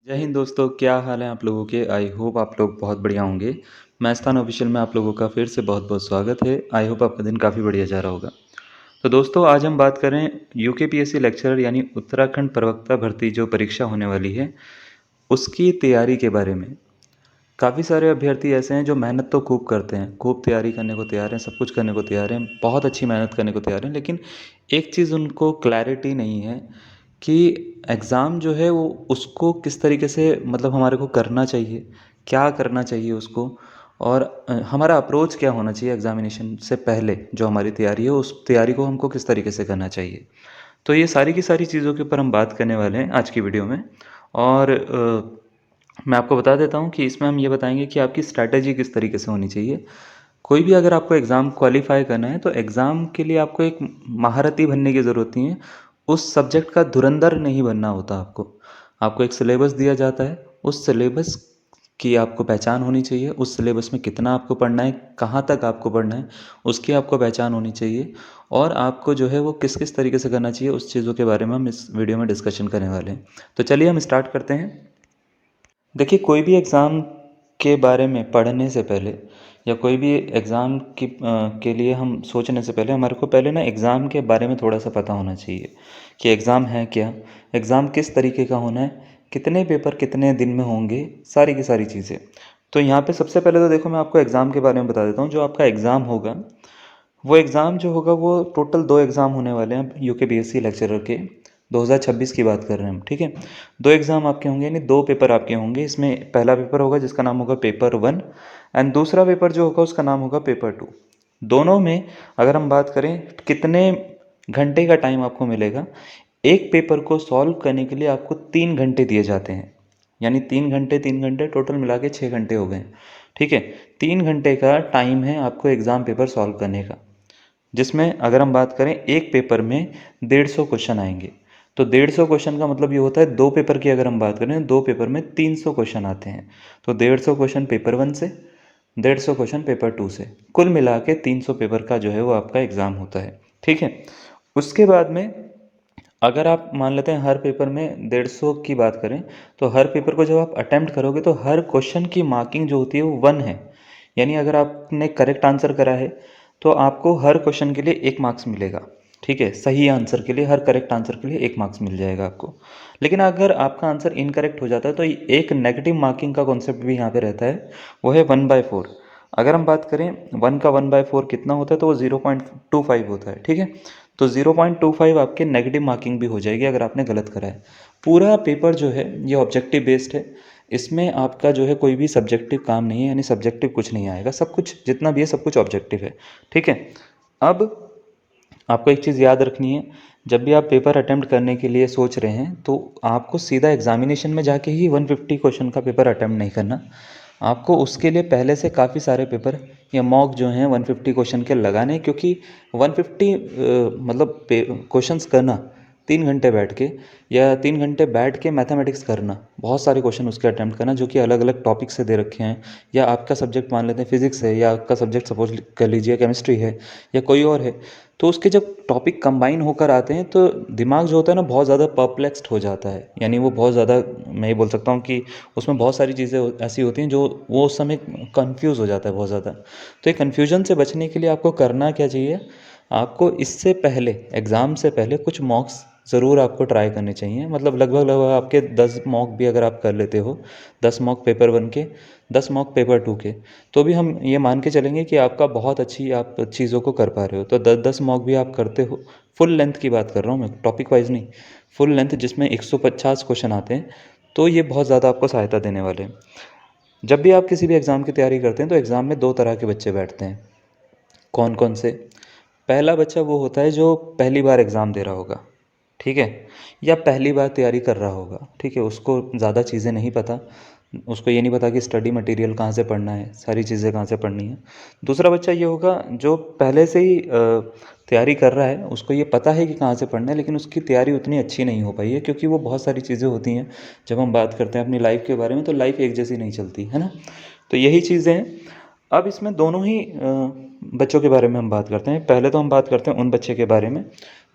जय हिंद दोस्तों, क्या हाल है आप लोगों के। आई होप आप लोग बहुत बढ़िया होंगे। मैं स्थान ऑफिशियल में आप लोगों का फिर से बहुत बहुत स्वागत है। आई होप आपका दिन काफ़ी बढ़िया जा रहा होगा। तो दोस्तों, आज हम बात करें यूकेपीएससी लेक्चरर यानी उत्तराखंड प्रवक्ता भर्ती जो परीक्षा होने वाली है उसकी तैयारी के बारे में। काफ़ी सारे अभ्यर्थी ऐसे हैं जो मेहनत तो खूब करते हैं, खूब तैयारी करने को तैयार हैं, सब कुछ करने को तैयार हैं, बहुत अच्छी मेहनत करने को तैयार हैं, लेकिन एक चीज़ उनको क्लैरिटी नहीं है कि एग्ज़ाम जो है वो उसको किस तरीके से मतलब हमारे को करना चाहिए, क्या करना चाहिए उसको, और हमारा अप्रोच क्या होना चाहिए एग्ज़ामिनेशन से पहले। जो हमारी तैयारी है उस तैयारी को हमको किस तरीके से करना चाहिए। तो ये सारी की सारी चीज़ों के ऊपर हम बात करने वाले हैं आज की वीडियो में। और मैं आपको बता देता हूँ कि इसमें हम ये बताएंगे कि आपकी स्ट्रैटेजी किस तरीके से होनी चाहिए। कोई भी अगर आपको एग्ज़ाम क्वालिफाई करना है तो एग्ज़ाम के लिए आपको एक महारथी बनने की ज़रूरत नहीं है। उस सब्जेक्ट का धुरंधर नहीं बनना होता आपको। आपको एक सिलेबस दिया जाता है, उस सिलेबस की आपको पहचान होनी चाहिए। उस सिलेबस में कितना आपको पढ़ना है, कहाँ तक आपको पढ़ना है, उसकी आपको पहचान होनी चाहिए। और आपको जो है वो किस किस तरीके से करना चाहिए, उस चीज़ों के बारे में हम इस वीडियो में डिस्कशन करने वाले हैं। तो चलिए हम स्टार्ट करते हैं। देखिए, कोई भी एग्ज़ाम के बारे में पढ़ने से पहले या कोई भी एग्ज़ाम के लिए हम सोचने से पहले हमारे को पहले ना एग्ज़ाम के बारे में थोड़ा सा पता होना चाहिए कि एग्ज़ाम है क्या, एग्ज़ाम किस तरीके का होना है, कितने पेपर कितने दिन में होंगे, सारी की सारी चीज़ें। तो यहाँ पे सबसे पहले तो देखो, मैं आपको एग्ज़ाम के बारे में बता देता हूँ। जो आपका एग्ज़ाम होगा, वो एग्ज़ाम जो होगा वो टोटल 2 एग्ज़ाम होने वाले हैं यूकेपीएससी लेक्चरर के। 2026 की बात कर रहे हैं हम, ठीक है। 2 एग्ज़ाम आपके होंगे, यानी 2 पेपर आपके होंगे। इसमें पहला पेपर होगा जिसका नाम होगा पेपर 1, एंड दूसरा पेपर जो होगा उसका नाम होगा पेपर 2। दोनों में अगर हम बात करें कितने घंटे का टाइम आपको मिलेगा, एक पेपर को सॉल्व करने के लिए आपको 3 घंटे दिए जाते हैं। यानी 3 घंटे टोटल मिला के 6 घंटे हो गए, ठीक है। 3 घंटे का टाइम है आपको एग्ज़ाम पेपर सॉल्व करने का, जिसमें अगर हम बात करें एक पेपर में 150 क्वेश्चन आएंगे। तो 150 क्वेश्चन का मतलब ये होता है, 2 पेपर की अगर हम बात करें, 2 पेपर में 300 क्वेश्चन आते हैं। तो 150 क्वेश्चन पेपर 1 से, 150 क्वेश्चन पेपर 2 से, कुल मिला के 300 पेपर का जो है वो आपका एग्ज़ाम होता है, ठीक है। उसके बाद में अगर आप मान लेते हैं हर पेपर में 150 की बात करें, तो हर पेपर को जब आप अटेम्प्ट करोगे तो हर क्वेश्चन की मार्किंग जो होती है वो 1 है। यानी अगर आपने करेक्ट आंसर करा है तो आपको हर क्वेश्चन के लिए 1 मार्क्स मिलेगा, ठीक है। सही आंसर के लिए, हर करेक्ट आंसर के लिए 1 मार्क्स मिल जाएगा आपको। लेकिन अगर आपका आंसर इनकरेक्ट हो जाता है तो एक नेगेटिव मार्किंग का कॉन्सेप्ट भी यहाँ पे रहता है, वो है 1/4। अगर हम बात करें 1 का 1/4 कितना होता है, तो वो 0.25 होता है, ठीक है। तो 0.25 आपके नेगेटिव मार्किंग भी हो जाएगी अगर आपने गलत करा है। पूरा पेपर जो है ये ऑब्जेक्टिव बेस्ड है। इसमें आपका जो है कोई भी सब्जेक्टिव काम नहीं है, यानी सब्जेक्टिव कुछ नहीं आएगा। सब कुछ जितना भी है सब कुछ ऑब्जेक्टिव है, ठीक है। अब आपको एक चीज़ याद रखनी है, जब भी आप पेपर अटेम्प्ट करने के लिए सोच रहे हैं तो आपको सीधा एग्जामिनेशन में जाके ही 150 क्वेश्चन का पेपर अटेम्प्ट नहीं करना। आपको उसके लिए पहले से काफ़ी सारे पेपर या मॉक जो हैं 150 क्वेश्चन के लगाने हैं, क्योंकि 150 मतलब क्वेश्चंस करना 3 घंटे बैठ के, या 3 घंटे बैठ के मैथमेटिक्स करना, बहुत सारे क्वेश्चन उसके अटैम्प्ट करना जो कि अलग अलग टॉपिक से दे रखे हैं। या आपका सब्जेक्ट मान लेते हैं फिजिक्स है, या आपका सब्जेक्ट सपोज कर लीजिए केमिस्ट्री है, या कोई और है। तो उसके जब टॉपिक कंबाइन होकर आते हैं तो दिमाग जो होता है ना बहुत ज़्यादा परप्लेक्स्ड हो जाता है। यानी वो बहुत ज़्यादा, मैं ये बोल सकता हूँ कि उसमें बहुत सारी चीज़ें ऐसी होती हैं जो वो उस समय कंफ्यूज हो जाता है बहुत ज़्यादा। तो ये कन्फ्यूजन से बचने के लिए आपको करना क्या चाहिए, आपको इससे पहले, एग्ज़ाम से पहले कुछ मॉक्स ज़रूर आपको ट्राई करने चाहिए। मतलब लगभग लगभग आपके 10 मॉक भी अगर आप कर लेते हो, 10 मॉक पेपर 1 के, 10 मॉक पेपर 2 के, तो भी हम ये मान के चलेंगे कि आपका बहुत अच्छी आप चीज़ों को कर पा रहे हो। तो 10-10 मॉक भी आप करते हो, फुल लेंथ की बात कर रहा हूँ मैं, टॉपिक वाइज नहीं, फुल लेंथ जिसमें 150 क्वेश्चन आते हैं। तो ये बहुत ज़्यादा आपको सहायता देने वाले हैं। जब भी आप किसी भी एग्ज़ाम की तैयारी करते हैं तो एग्ज़ाम में 2 तरह के बच्चे बैठते हैं। कौन कौन से? पहला बच्चा वो होता है जो पहली बार एग्ज़ाम दे रहा होगा, ठीक है, या पहली बार तैयारी कर रहा होगा, ठीक है। उसको ज़्यादा चीज़ें नहीं पता, उसको ये नहीं पता कि स्टडी मटेरियल कहाँ से पढ़ना है, सारी चीज़ें कहाँ से पढ़नी है। दूसरा बच्चा ये होगा जो पहले से ही तैयारी कर रहा है, उसको ये पता है कि कहाँ से पढ़ना है, लेकिन उसकी तैयारी उतनी अच्छी नहीं हो पाई है, क्योंकि वो बहुत सारी चीज़ें होती हैं। जब हम बात करते हैं अपनी लाइफ के बारे में तो लाइफ एक जैसी नहीं चलती है ना। तो यही चीज़ें हैं। अब इसमें दोनों ही बच्चों के बारे में हम बात करते हैं। पहले तो हम बात करते हैं उन बच्चे के बारे में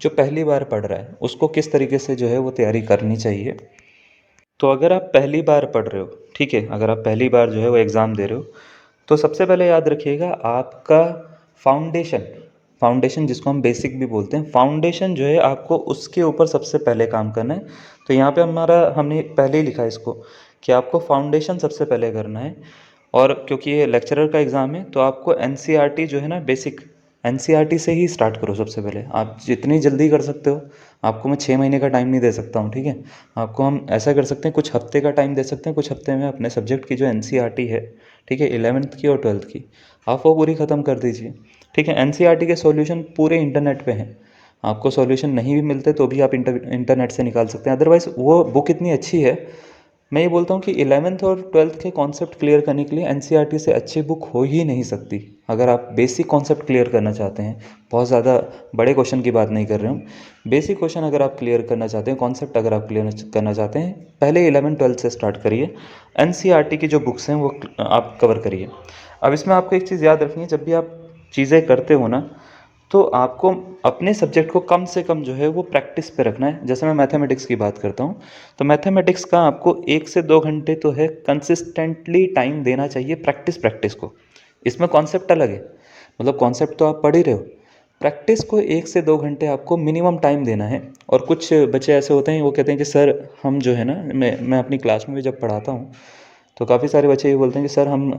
जो पहली बार पढ़ रहा है, उसको किस तरीके से जो है वो तैयारी करनी चाहिए। तो अगर आप पहली बार पढ़ रहे हो, ठीक है, अगर आप पहली बार जो है वो एग्ज़ाम दे रहे हो, तो सबसे पहले याद रखिएगा आपका फाउंडेशन, फाउंडेशन जिसको हम बेसिक भी बोलते हैं, फाउंडेशन जो है आपको उसके ऊपर सबसे पहले काम करना है। तो यहाँ पे हमने पहले ही लिखा है इसको कि आपको फाउंडेशन सबसे पहले करना है। और क्योंकि ये लेक्चरर का एग्ज़ाम है तो आपको एनसीईआरटी जो है ना, बेसिक एनसीईआरटी से ही स्टार्ट करो सबसे पहले। आप जितनी जल्दी कर सकते हो, आपको मैं 6 महीने का टाइम नहीं दे सकता हूँ, ठीक है। आपको हम ऐसा कर सकते हैं, कुछ हफ्ते का टाइम दे सकते हैं, कुछ हफ्ते में अपने सब्जेक्ट की जो एनसीईआरटी है, ठीक है, 11th की और 12th की, आप वो पूरी ख़त्म कर दीजिए, ठीक है। एनसीईआरटी के सॉल्यूशन पूरे इंटरनेट पे हैं, आपको सॉल्यूशन नहीं भी मिलते तो भी आप इंटरनेट से निकाल सकते हैं। अदरवाइज़ वो बुक इतनी अच्छी है, मैं ये बोलता हूँ कि 11th और 12th के कॉन्सेप्ट क्लियर करने के लिए एनसीईआरटी से अच्छी बुक हो ही नहीं सकती। अगर आप बेसिक कॉन्सेप्ट क्लियर करना चाहते हैं, बहुत ज़्यादा बड़े क्वेश्चन की बात नहीं कर रहे हूँ, बेसिक क्वेश्चन अगर आप क्लियर करना चाहते हैं, कॉन्सेप्ट अगर आप क्लियर करना चाहते हैं, पहले 11-12 से स्टार्ट करिए। एनसीईआरटी की जो बुक्स हैं वो आप कवर करिए। अब इसमें आपको एक चीज़ याद रखनी है, जब भी आप चीज़ें करते हो ना, तो आपको अपने सब्जेक्ट को कम से कम जो है वो प्रैक्टिस पे रखना है। जैसे मैं मैथमेटिक्स की बात करता हूँ, तो मैथमेटिक्स का आपको 1 से 2 घंटे तो है कंसिस्टेंटली टाइम देना चाहिए प्रैक्टिस को। इसमें कॉन्सेप्ट अलग है, मतलब कॉन्सेप्ट तो आप पढ़ ही रहे हो, प्रैक्टिस को 1 से 2 घंटे आपको मिनिमम टाइम देना है। और कुछ बच्चे ऐसे होते हैं, वो कहते हैं कि सर हम जो है ना, मैं अपनी क्लास में भी जब पढ़ाता हूँ तो काफ़ी सारे बच्चे ये बोलते हैं कि सर हम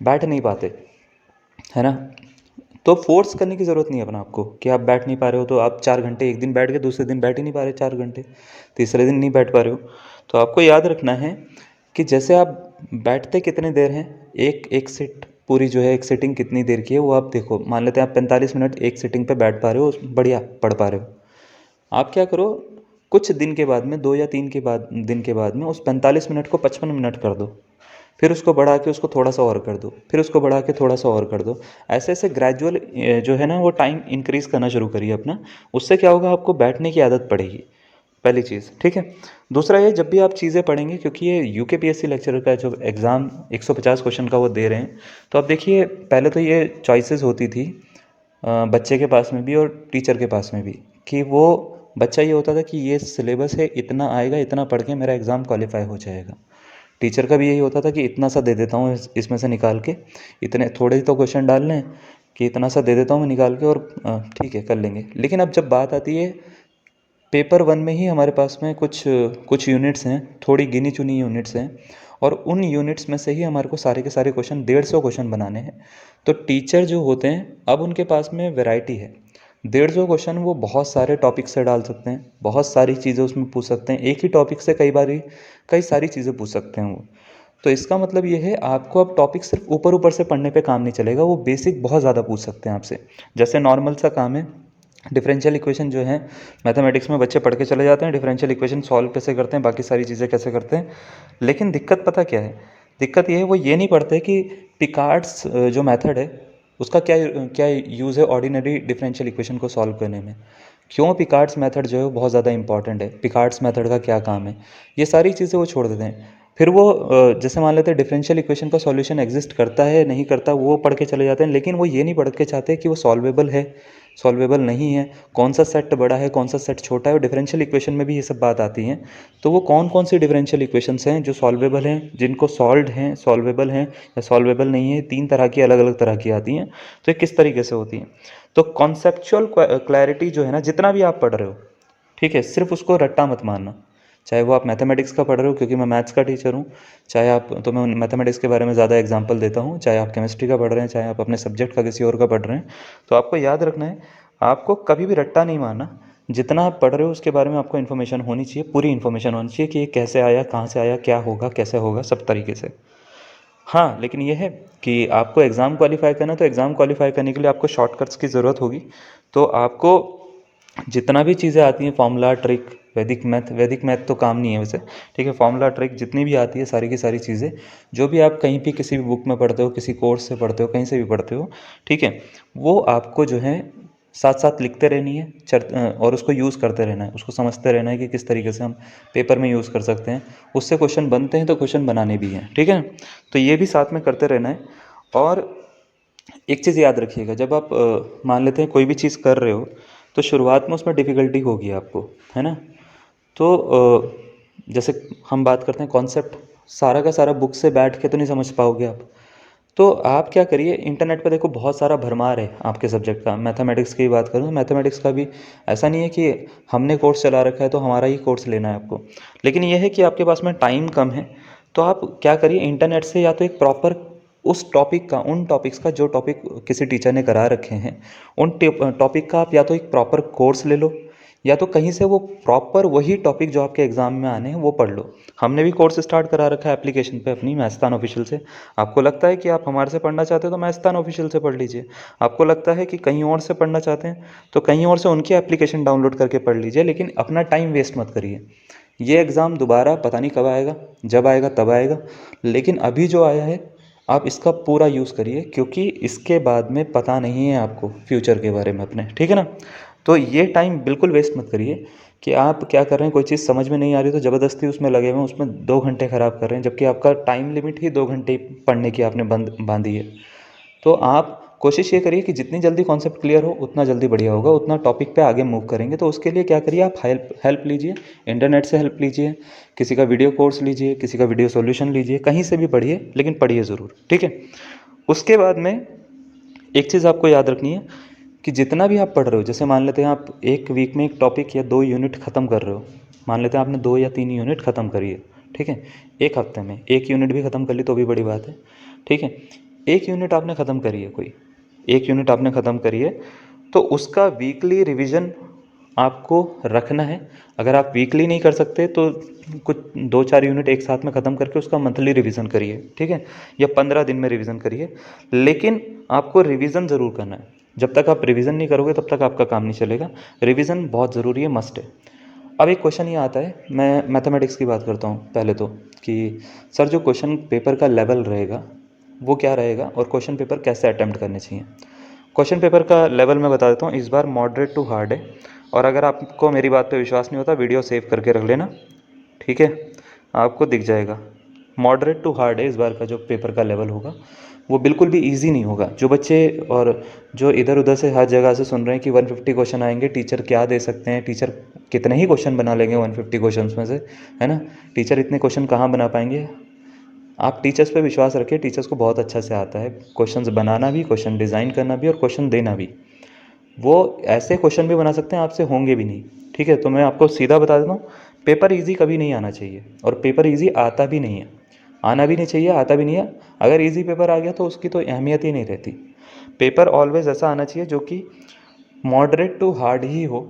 बैठ नहीं पाते, है ना। तो फोर्स करने की ज़रूरत नहीं है अपना आपको कि आप बैठ नहीं पा रहे हो तो आप 4 घंटे एक दिन बैठ गए, दूसरे दिन बैठ ही नहीं पा रहे 4 घंटे, तीसरे दिन नहीं बैठ पा रहे हो। तो आपको याद रखना है कि जैसे आप बैठते कितने देर हैं, एक एक सिट पूरी जो है, एक सिटिंग कितनी देर की है वो आप देखो। मान लेते हैं आप 45 मिनट एक सिटिंग पे बैठ पा रहे हो, बढ़िया पढ़ पा रहे हो। आप क्या करो, कुछ दिन के बाद में, 2 या 3 के बाद दिन के बाद में उस 45 मिनट को 55 मिनट कर दो, फिर उसको बढ़ा के उसको थोड़ा सा और कर दो, फिर उसको बढ़ा के थोड़ा सा और कर दो। ऐसे ऐसे ग्रेजुअल जो है ना वो टाइम इंक्रीज़ करना शुरू करिए अपना। उससे क्या होगा, आपको बैठने की आदत पड़ेगी, पहली चीज़, ठीक है। दूसरा ये, जब भी आप चीज़ें पढ़ेंगे, क्योंकि ये यूकेपीएससी लेक्चरर का जो एग्ज़ाम 150 क्वेश्चन का वो दे रहे हैं, तो आप देखिए पहले तो ये चॉइसेस होती थी बच्चे के पास में भी और टीचर के पास में भी, कि वो बच्चा ये होता था कि ये सिलेबस है, इतना आएगा, इतना पढ़ के मेरा एग्ज़ाम क्वालिफाई हो जाएगा। टीचर का भी यही होता था कि इतना सा दे देता हूँ इसमें से निकाल के, इतने थोड़े ही तो क्वेश्चन डालने हैं कि इतना सा दे देता हूँ मैं निकाल के, और ठीक है कर लेंगे। लेकिन अब जब बात आती है पेपर 1 में ही हमारे पास में कुछ कुछ यूनिट्स हैं, थोड़ी गिनी चुनी यूनिट्स हैं, और उन यूनिट्स में से ही हमारे को सारे के सारे क्वेश्चन, 150 क्वेश्चन बनाने हैं। तो टीचर जो होते हैं अब उनके पास में वैरायटी है, 150 क्वेश्चन वो बहुत सारे टॉपिक से डाल सकते हैं, बहुत सारी चीज़ें उसमें पूछ सकते हैं, एक ही टॉपिक से कई सारी चीज़ें पूछ सकते हैं वो। तो इसका मतलब ये है, आपको अब टॉपिक सिर्फ ऊपर ऊपर से पढ़ने पे काम नहीं चलेगा, वो बेसिक बहुत ज़्यादा पूछ सकते हैं आपसे। जैसे नॉर्मल सा काम है, डिफरेंशियल इक्वेशन जो है मैथमेटिक्स में बच्चे पढ़ के चले जाते हैं, डिफरेंशियल इक्वेशन सॉल्व कैसे करते हैं, बाकी सारी चीज़ें कैसे करते हैं। लेकिन दिक्कत पता क्या है, दिक्कत ये है वो ये नहीं पढ़ते कि पिकार्ड्स जो मेथड है उसका क्या क्या यूज़ है ऑर्डिनरी डिफरेंशियल इक्वेशन को सॉल्व करने में। क्यों पिकार्ड्स मेथड जो है वो बहुत ज़्यादा इंपॉर्टेंट है, पिकार्ड्स मेथड का क्या काम है, ये सारी चीज़ें वो छोड़ देते हैं। फिर वो जैसे मान लेते हैं डिफरेंशियल इक्वेशन का सॉल्यूशन एग्जिस्ट करता है नहीं करता, वो पढ़ के चले जाते हैं, लेकिन वो ये नहीं पढ़ के चाहते कि वो सॉल्वेबल है, सॉल्वेबल नहीं है, कौन सा सेट बड़ा है, कौन सा सेट छोटा है। और डिफरेंशियल इक्वेशन में भी ये सब बात आती है। तो वो कौन कौन सी डिफरेंशियल इक्वेशंस हैं जो सॉल्वेबल हैं, जिनको सॉल्व्ड हैं, सॉल्वेबल हैं या सॉल्वेबल नहीं है, 3 तरह की अलग अलग तरह की आती हैं। तो ये किस तरीके से होती हैं। तो कॉन्सेप्चुअल क्लैरिटी जो है ना, जितना भी आप पढ़ रहे हो, ठीक है, सिर्फ उसको रट्टा मत मारना। चाहे वो आप मैथमेटिक्स का पढ़ रहे हो, क्योंकि मैं मैथ्स का टीचर हूँ, चाहे आप, तो मैं मैथमेटिक्स के बारे में ज़्यादा एग्जांपल देता हूँ, चाहे आप केमिस्ट्री का पढ़ रहे हैं, चाहे आप अपने सब्जेक्ट का किसी और का पढ़ रहे हैं। तो आपको याद रखना है, आपको कभी भी रट्टा नहीं मारना। जितना आप पढ़ रहे हो उसके बारे में आपको इन्फॉर्मेशन होनी चाहिए, पूरी इन्फॉर्मेशन होनी चाहिए कि ये कैसे आया, कहाँ से आया, क्या होगा, कैसे होगा, सब तरीके से। हाँ, लेकिन ये है कि आपको एग्ज़ाम क्वालिफाई करना है, तो एग्ज़ाम क्वालिफाई करने के लिए आपको शॉर्टकट्स की ज़रूरत होगी। तो आपको जितना भी चीज़ें आती हैं, फॉर्मूला, ट्रिक, वैदिक मैथ तो काम नहीं है वैसे, ठीक है। फॉर्मूला, ट्रिक जितनी भी आती है, सारी की सारी चीज़ें जो भी आप कहीं भी किसी भी बुक में पढ़ते हो, किसी कोर्स से पढ़ते हो, कहीं से भी पढ़ते हो, ठीक है, वो आपको जो है साथ साथ लिखते रहनी है, और उसको यूज़ करते रहना है, उसको समझते रहना है कि किस तरीके से हम पेपर में यूज़ कर सकते हैं। उससे क्वेश्चन बनते हैं तो क्वेश्चन बनाने भी हैं, ठीक है। तो ये भी साथ में करते रहना है। और एक चीज़ याद रखिएगा, जब आप मान लेते हैं कोई भी चीज़ कर रहे हो, तो शुरुआत में उसमें डिफ़िकल्टी होगी आपको, है ना। तो जैसे हम बात करते हैं कॉन्सेप्ट, सारा का सारा बुक से बैठ के तो नहीं समझ पाओगे आप। तो आप क्या करिए, इंटरनेट पे देखो बहुत सारा भरमार है आपके सब्जेक्ट का। मैथमेटिक्स की बात करूँ, मैथमेटिक्स का भी ऐसा नहीं है कि हमने कोर्स चला रखा है तो हमारा ही कोर्स लेना है आपको, लेकिन यह है कि आपके पास में टाइम कम है। तो आप क्या करिए, इंटरनेट से या तो एक प्रॉपर उस टॉपिक का, उन टॉपिक्स का जो टॉपिक किसी टीचर ने करा रखे हैं, उन टॉपिक का आप या तो एक प्रॉपर कोर्स ले लो, या तो कहीं से वो प्रॉपर वही टॉपिक जो आपके एग्ज़ाम में आने हैं वो पढ़ लो। हमने भी कोर्स स्टार्ट करा रखा है एप्लीकेशन पे अपनी, मैथस्तान ऑफिशियल से। आपको लगता है कि आप हमारे से पढ़ना चाहते हो तो मैथस्तान ऑफिशियल से पढ़ लीजिए। आपको लगता है कि कहीं और से पढ़ना चाहते हैं तो कहीं और से उनकी एप्लीकेशन डाउनलोड करके पढ़ लीजिए, लेकिन अपना टाइम वेस्ट मत करिए। ये एग्ज़ाम दोबारा पता नहीं कब आएगा, जब आएगा तब आएगा, लेकिन अभी जो आया है आप इसका पूरा यूज़ करिए, क्योंकि इसके बाद में पता नहीं है आपको फ्यूचर के बारे में अपने, ठीक है ना। तो ये टाइम बिल्कुल वेस्ट मत करिए कि आप क्या कर रहे हैं, कोई चीज़ समझ में नहीं आ रही तो ज़बरदस्ती उसमें लगे हुए हैं, उसमें 2 घंटे ख़राब कर रहे हैं, जबकि आपका टाइम लिमिट ही 2 घंटे पढ़ने की आपने बंद बांधी है। तो आप कोशिश ये करिए कि जितनी जल्दी कॉन्सेप्ट क्लियर हो उतना जल्दी बढ़िया होगा, उतना टॉपिक पे आगे मूव करेंगे। तो उसके लिए क्या करिए, आप हेल्प हेल्प लीजिए, इंटरनेट से हेल्प लीजिए, किसी का वीडियो कोर्स लीजिए, किसी का वीडियो सॉल्यूशन लीजिए, कहीं से भी पढ़िए, लेकिन पढ़िए ज़रूर, ठीक है। उसके बाद में एक चीज़ आपको याद रखनी है कि जितना भी आप पढ़ रहे हो, जैसे मान लेते हैं आप एक वीक में एक टॉपिक या 2 यूनिट ख़त्म कर रहे हो, मान लेते हैं आपने 2 या 3 यूनिट ख़त्म करी है, ठीक है। एक हफ्ते में 1 यूनिट भी ख़त्म कर ली तो भी बड़ी बात है, ठीक है। 1 यूनिट आपने ख़त्म करी है, कोई 1 यूनिट आपने ख़त्म करी है, तो उसका वीकली रिवीजन आपको रखना है। अगर आप वीकली नहीं कर सकते तो कुछ 2-4 यूनिट एक साथ में ख़त्म करके उसका मंथली रिवीजन करिए, ठीक है, या 15 दिन में रिवीजन करिए, लेकिन आपको रिवीजन ज़रूर करना है। जब तक आप रिवीजन नहीं करोगे तब तक आपका काम नहीं चलेगा। रिवीजन बहुत ज़रूरी है, मस्ट है। अब एक क्वेश्चन ये आता है, मैं मैथमेटिक्स की बात करता हूँ पहले तो, कि सर जो क्वेश्चन पेपर का लेवल रहेगा वो क्या रहेगा, और क्वेश्चन पेपर कैसे अटैम्प्ट करने चाहिए। क्वेश्चन पेपर का लेवल मैं बता देता हूँ, इस बार मॉडरेट टू हार्ड है। और अगर आपको मेरी बात पे विश्वास नहीं होता, वीडियो सेव करके रख लेना, ठीक है, आपको दिख जाएगा। मॉडरेट टू हार्ड है इस बार का जो पेपर का लेवल होगा, वो बिल्कुल भी इजी नहीं होगा। जो बच्चे और जो इधर उधर से हर जगह से सुन रहे हैं कि 150 क्वेश्चन आएंगे, टीचर क्या दे सकते हैं, टीचर कितने ही क्वेश्चन बना लेंगे 150 क्वेश्चन में से, है ना, टीचर इतने क्वेश्चन कहाँ बना पाएंगे। आप टीचर्स पे विश्वास रखिए, टीचर्स को बहुत अच्छा से आता है क्वेश्चंस बनाना भी, क्वेश्चन डिज़ाइन करना भी, और क्वेश्चन देना भी। वो ऐसे क्वेश्चन भी बना सकते हैं आपसे होंगे भी नहीं, ठीक है। तो मैं आपको सीधा बता देता हूँ, पेपर इजी कभी नहीं आना चाहिए, और पेपर इजी आता भी नहीं है, आना भी नहीं चाहिए, आता भी नहीं है। अगर इजी पेपर आ गया तो उसकी तो अहमियत ही नहीं रहती। पेपर ऑलवेज ऐसा आना चाहिए जो कि मॉडरेट टू हार्ड ही हो।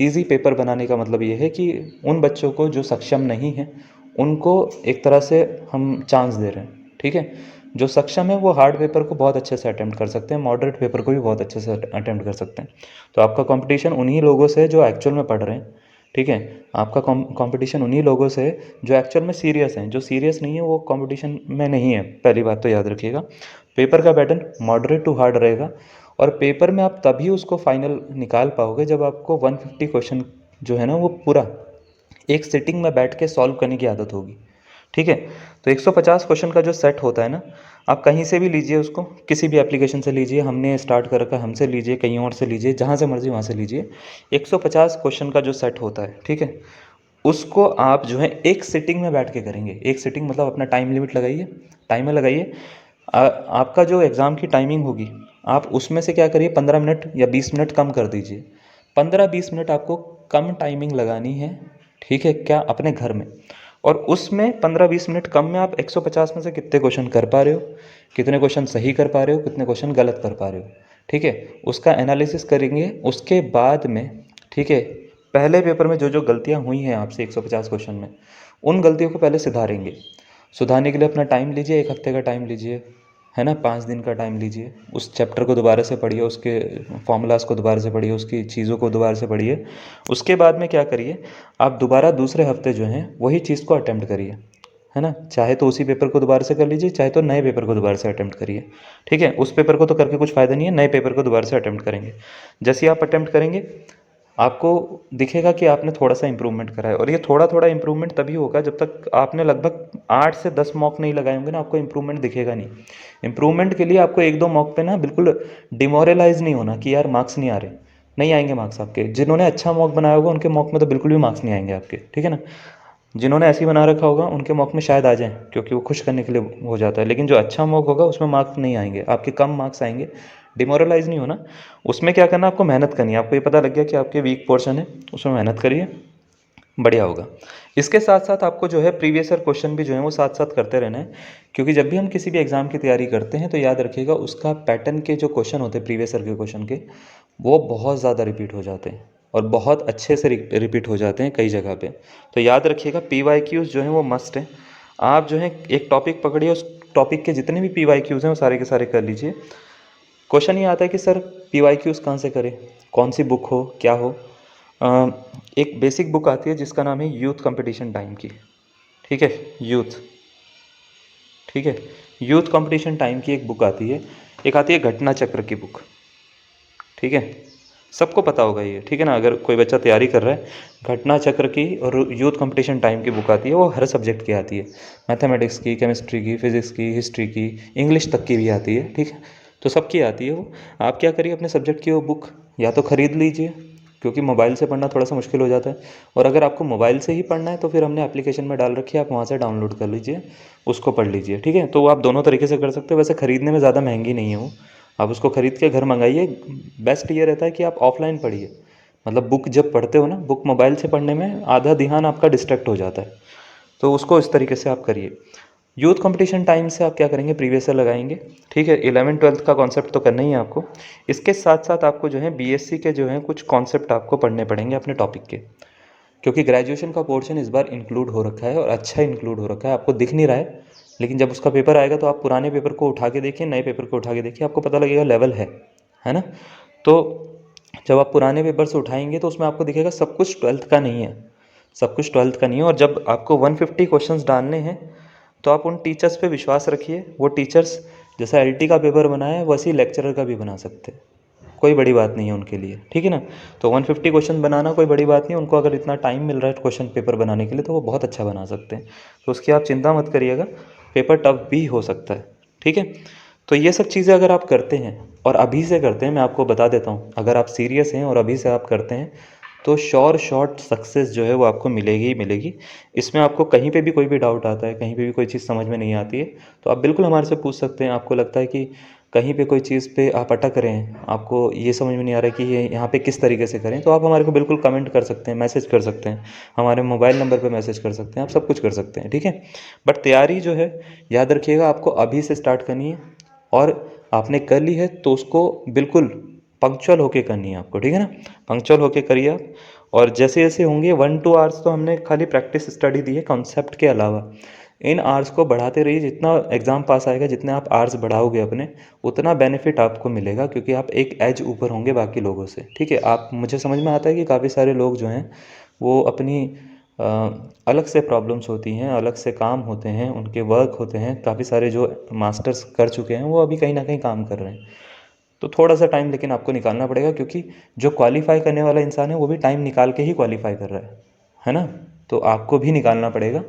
इजी पेपर बनाने का मतलब ये है कि उन बच्चों को जो सक्षम नहीं हैं उनको एक तरह से हम चांस दे रहे हैं, ठीक है। जो सक्षम है वो हार्ड पेपर को बहुत अच्छे से अटेम्प्ट कर सकते हैं, मॉडरेट पेपर को भी बहुत अच्छे से अटेम्प्ट कर सकते हैं। तो आपका कंपटीशन उन्हीं लोगों से है जो एक्चुअल में पढ़ रहे हैं, ठीक है। आपका कंपटीशन उन्हीं लोगों से है जो एक्चुअल में सीरियस हैं। जो सीरियस नहीं है वो कंपटीशन में नहीं है, पहली बात तो याद रखिएगा। पेपर का पैटर्न मॉडरेट टू हार्ड रहेगा, और पेपर में आप तभी उसको फाइनल निकाल पाओगे जब आपको 150 क्वेश्चन जो है ना वो पूरा एक सिटिंग में बैठ के सॉल्व करने की आदत होगी, ठीक है। तो 150 क्वेश्चन का जो सेट होता है ना, आप कहीं से भी लीजिए उसको, किसी भी एप्लीकेशन से लीजिए, हमने स्टार्ट कर रखा है हमसे लीजिए, कहीं और से लीजिए, जहाँ से मर्जी वहाँ से लीजिए। 150 क्वेश्चन का जो सेट होता है, ठीक है, उसको आप जो है एक सिटिंग में बैठ के करेंगे। एक सिटिंग मतलब अपना टाइम लिमिट लगाइए, टाइमर लगाइए। आपका जो एग्ज़ाम की टाइमिंग होगी, आप उसमें से क्या करिए, 15 मिनट या 20 मिनट कम कर दीजिए। 15-20 मिनट आपको कम टाइमिंग लगानी है, ठीक है क्या, अपने घर में। और उसमें 15-20 मिनट कम में आप 150 में से कितने क्वेश्चन कर पा रहे हो, कितने क्वेश्चन सही कर पा रहे हो, कितने क्वेश्चन गलत कर पा रहे हो, ठीक है। उसका एनालिसिस करेंगे। उसके बाद में, ठीक है, पहले पेपर में जो जो गलतियाँ हुई हैं आपसे 150 क्वेश्चन में, उन गलतियों को पहले सुधारेंगे। सुधारने के लिए अपना टाइम लीजिए, 1 हफ्ते का टाइम लीजिए, है ना, 5 दिन का टाइम लीजिए। उस चैप्टर को दोबारा से पढ़िए, उसके फॉर्मूलाज को दोबारा से पढ़िए, उसकी चीज़ों को दोबारा से पढ़िए। उसके बाद में क्या करिए, आप दोबारा दूसरे हफ्ते जो हैं वही चीज़ को अटेम्प्ट करिए, है ना। चाहे तो उसी पेपर को दोबारा से कर लीजिए, चाहे तो नए पेपर को दोबारा से अटेम्प्ट करिए, ठीक है। उस पेपर को तो करके कुछ फ़ायदा नहीं है, नए पेपर को दोबारा से अटेम्प्ट करेंगे। जैसे ही आप अटेम्प्ट करेंगे आपको दिखेगा कि आपने थोड़ा सा इंप्रूवमेंट करा है। और ये थोड़ा थोड़ा इंप्रूवमेंट तभी होगा जब तक आपने लगभग 8 से 10 मॉक नहीं लगाए होंगे ना, आपको इंप्रूवमेंट दिखेगा नहीं। इंप्रूवमेंट के लिए आपको 1-2 मॉक पे ना बिल्कुल डिमोरलाइज नहीं होना कि यार मार्क्स नहीं आ रहे, नहीं आएंगे मार्क्स आपके। जिन्होंने अच्छा मॉक बनाया होगा उनके मॉक में तो बिल्कुल भी मार्क्स नहीं आएंगे आपके, ठीक है ना। जिन्होंने ऐसे ही बना रखा होगा उनके मॉक में शायद आ जाएँ, क्योंकि वो खुश करने के लिए हो जाता है। लेकिन जो अच्छा मॉक होगा उसमें मार्क्स नहीं आएंगे, आपके कम मार्क्स आएंगे। डिमोरलाइज़ नहीं होना, उसमें क्या करना, आपको मेहनत करनी है। आपको ये पता लग गया कि आपके वीक पोर्शन है, उसमें मेहनत करिए, बढ़िया होगा। इसके साथ साथ आपको जो है प्रीवियस ईयर क्वेश्चन भी जो है वो साथ साथ करते रहना है, क्योंकि जब भी हम किसी भी एग्ज़ाम की तैयारी करते हैं तो याद रखिएगा उसका पैटर्न के जो क्वेश्चन होते हैं प्रीवियस ईयर के क्वेश्चन के, वो बहुत ज़्यादा रिपीट हो जाते हैं और बहुत अच्छे से रिपीट हो जाते हैं कई जगह पे। तो याद रखिएगा PYQs जो हैं वो मस्ट हैं। आप जो है एक टॉपिक पकड़िए, उस टॉपिक के जितने भी PYQs हैं वो सारे के सारे कर लीजिए। क्वेश्चन ये आता है कि सर PYQs कहाँ से करें, कौन सी बुक हो, क्या हो। अ, एक बेसिक बुक आती है जिसका नाम है यूथ कंपटीशन टाइम की, ठीक है, यूथ, ठीक है, यूथ कंपटीशन टाइम की एक बुक आती है। एक आती है घटना चक्र की बुक, ठीक है, सबको पता होगा ये, ठीक है ना। अगर कोई बच्चा तैयारी कर रहा है, घटना चक्र की और यूथ कंपटीशन टाइम की बुक आती है, वो हर सब्जेक्ट की आती है, मैथमेटिक्स की, केमिस्ट्री की, फिजिक्स की, हिस्ट्री की, इंग्लिश तक की भी आती है, ठीक है। तो सबकी आती है वो। आप क्या करिए, अपने सब्जेक्ट की वो बुक या तो ख़रीद लीजिए, क्योंकि मोबाइल से पढ़ना थोड़ा सा मुश्किल हो जाता है, और अगर आपको मोबाइल से ही पढ़ना है तो फिर हमने एप्लीकेशन में डाल रखी है, आप वहाँ से डाउनलोड कर लीजिए, उसको पढ़ लीजिए, ठीक है। तो वो आप दोनों तरीके से कर सकते हो। वैसे ख़रीदने में ज़्यादा महंगी नहीं है वो, आप उसको ख़रीद के घर मंगाइए। बेस्ट ये रहता है कि आप ऑफलाइन पढ़िए, मतलब बुक जब पढ़ते हो ना, बुक मोबाइल से पढ़ने में आधा ध्यान आपका डिस्ट्रैक्ट हो जाता है, तो उसको इस तरीके से आप करिए। यूथ कंपटीशन टाइम से आप क्या करेंगे, प्रीवियस ईयर लगाएंगे, ठीक है। 11th-12th का कॉन्सेप्ट तो करना ही है आपको। इसके साथ साथ आपको जो है BSc के जो है कुछ कॉन्सेप्ट आपको पढ़ने पड़ेंगे अपने टॉपिक के, क्योंकि ग्रेजुएशन का पोर्शन इस बार इंक्लूड हो रखा है और अच्छा इंक्लूड हो रखा है, आपको दिख नहीं रहा है, लेकिन जब उसका पेपर आएगा तो आप पुराने पेपर को उठा के देखिए, नए पेपर को उठा के देखिए, आपको पता लगेगा लेवल है ना। तो जब आप पुराने पेपर से उठाएंगे तो उसमें आपको दिखेगा सब कुछ 12th का नहीं है, सब कुछ 12th का नहीं है। और जब आपको 150 क्वेश्चंस डालने हैं तो आप उन टीचर्स पे विश्वास रखिए, वो टीचर्स जैसा LT का पेपर बनाया है वैसे ही लेक्चरर का भी बना सकते हैं, कोई बड़ी बात नहीं है उनके लिए, ठीक है ना। तो 150 क्वेश्चन बनाना कोई बड़ी बात नहीं है उनको, अगर इतना टाइम मिल रहा है क्वेश्चन पेपर बनाने के लिए तो वो बहुत अच्छा बना सकते हैं। तो उसकी आप चिंता मत करिएगा, पेपर टफ भी हो सकता है, ठीक है। तो ये सब चीज़ें अगर आप करते हैं और अभी से करते हैं, मैं आपको बता देता हूँ, अगर आप सीरियस हैं और अभी से आप करते हैं तो शॉर्ट सक्सेस जो है वो आपको मिलेगी ही मिलेगी। इसमें आपको कहीं पे भी कोई भी डाउट आता है, कहीं पे भी कोई चीज़ समझ में नहीं आती है, तो आप बिल्कुल हमारे से पूछ सकते हैं। आपको लगता है कि कहीं पे कोई चीज़ पे आप अटक रहे हैं, आपको ये समझ में नहीं आ रहा है कि ये यहाँ पे किस तरीके से करें, तो आप हमारे को बिल्कुल कमेंट कर सकते हैं, मैसेज कर सकते हैं, हमारे मोबाइल नंबर पे मैसेज कर सकते हैं, आप सब कुछ कर सकते हैं, ठीक है। बट तैयारी जो है याद रखिएगा आपको अभी से स्टार्ट करनी है, और आपने कर ली है तो उसको बिल्कुल पंक्चुअल होके करनी है आपको, ठीक है ना। पंक्चुअल होके करिए आप। और जैसे जैसे होंगे 1-2 आवर्स तो हमने खाली प्रैक्टिस स्टडी दी है कॉन्सेप्ट के अलावा, इन आवर्स को बढ़ाते रहिए। जितना एग्ज़ाम पास आएगा, जितने आप आवर्स बढ़ाओगे अपने, उतना बेनिफिट आपको मिलेगा, क्योंकि आप एक एज ऊपर होंगे बाकी लोगों से, ठीक है। आप, मुझे समझ में आता है कि काफ़ी सारे लोग जो हैं वो अपनी अ, अलग से प्रॉब्लम्स होती हैं, अलग से काम होते हैं, उनके वर्क होते हैं, काफ़ी सारे जो मास्टर्स कर चुके हैं वो अभी कहीं ना कहीं काम कर रहे हैं। तो थोड़ा सा टाइम लेकिन आपको निकालना पड़ेगा, क्योंकि जो क्वालिफाई करने वाला इंसान है वो भी टाइम निकाल के ही क्वालिफाई कर रहा है ना। तो आपको भी निकालना पड़ेगा।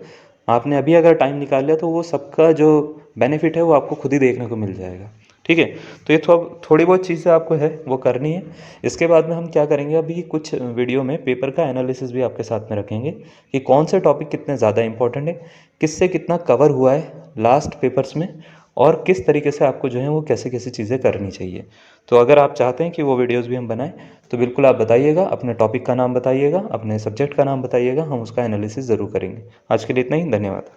आपने अभी अगर टाइम निकाल लिया तो वो सबका जो बेनिफिट है वो आपको खुद ही देखने को मिल जाएगा, ठीक है। तो ये थोड़ी बहुत चीज़ें आपको है वो करनी है। इसके बाद में हम क्या करेंगे, अभी कुछ वीडियो में पेपर का एनालिसिस भी आपके साथ में रखेंगे कि कौन से टॉपिक कितने ज़्यादा इंपॉर्टेंट है, किससे कितना कवर हुआ है लास्ट पेपर्स में, और किस तरीके से आपको जो है वो कैसे कैसे चीज़ें करनी चाहिए। तो अगर आप चाहते हैं कि वो वीडियोज़ भी हम बनाएं तो बिल्कुल आप बताइएगा, अपने टॉपिक का नाम बताइएगा, अपने सब्जेक्ट का नाम बताइएगा, हम उसका एनालिसिस ज़रूर करेंगे। आज के लिए इतना ही, धन्यवाद।